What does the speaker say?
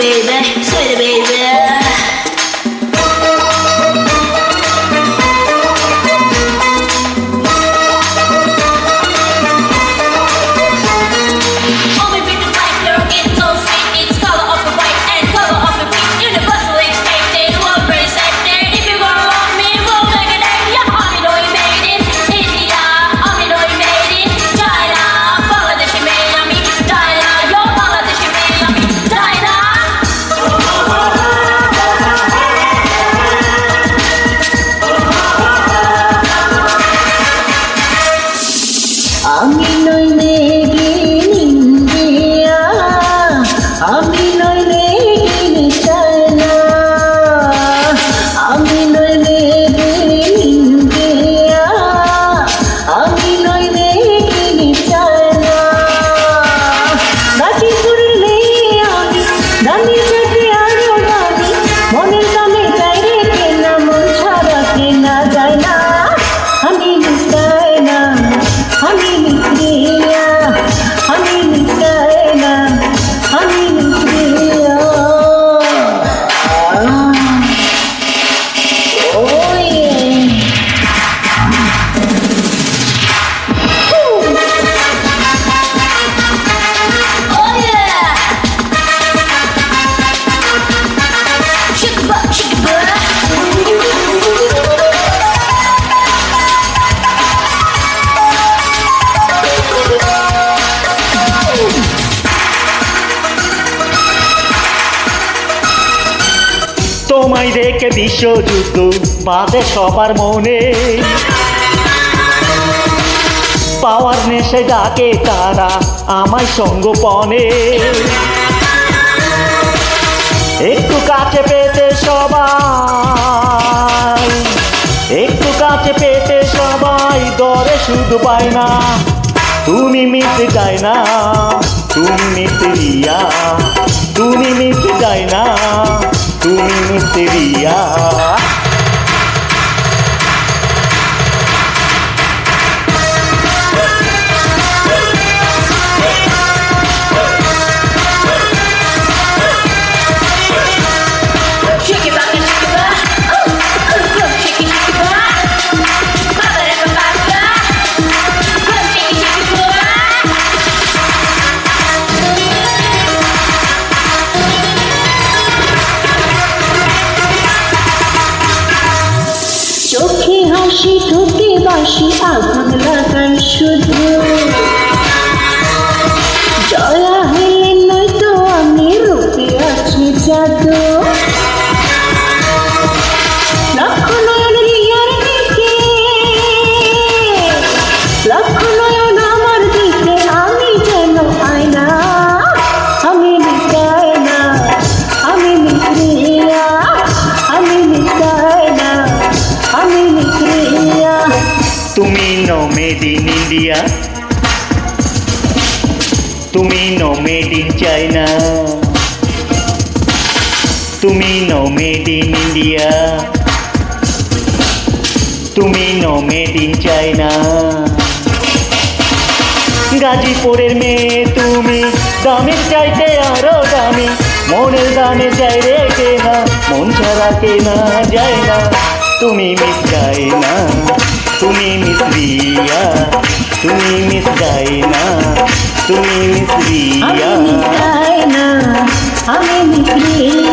baby, sweetie baby. আমি নই made in India, আমি নই মেড ইন চায়না, আমি নই মেড ইন ইন্ডিয়া, আমি নই মেড ইন চায়না। গাজীপুরের মেয়ে আমি, দামি জাতি আরো দামি, মনের দামে চাই রে কেনা, মন ছাড়া কেনা যায় না। আমি চাই না, আমি নিষ্ক্রিয়া, আমি চাই না, আমি নিষ্ক্রিয়া। তোমায় দেখে বিশ্বযুদ্ধ বাদে সবার মনে, পাওয়ার নেশে ডাকে তারা আমায় সঙ্গোপনে। একটু কাছে পেতে সবাই, একটু কাছে পেতে সবাই দরে শুধু পায় না। তুমি মিস যায় না, তুমি মিস রিয়া, তুমি মিস যায় না, তুমি মিস রিয়া। চোখে হাসি ঠোঁটে বাসি আগুন লাগাই শুধু, জয়া হইলে নয়তো আমি রূপে আছি জাদু। লক্ষ নয়ন রিয়ার দিকে, লক্ষ নয়ন আমার দিকে, আমি যেন আয়না। আমি চাই না, আমি নিষ্ক্রিয়া, আমি চাই না, আমি নিষ্ক্রিয়া। তুমি নো মেড ইন ইন্ডিয়া, তুমি নো মেড ইন চায়না, তুমি নো মেড ইন ইন্ডিয়া, তুমি নো মেড ইন চায়না। গাজীপুরের মেয়ে তুমি, দামের চাইতে আরো দামি, মনের দামে চাই রে কেনা, মন ছাড়া কেনা যায় না। তুমি মিস যায় না, তুমি মিস রিয়া, তুমি মিস যায় না, তুমি মিস রিয়া। আমি চাই না, আমি নিষ্ক্রিয়া।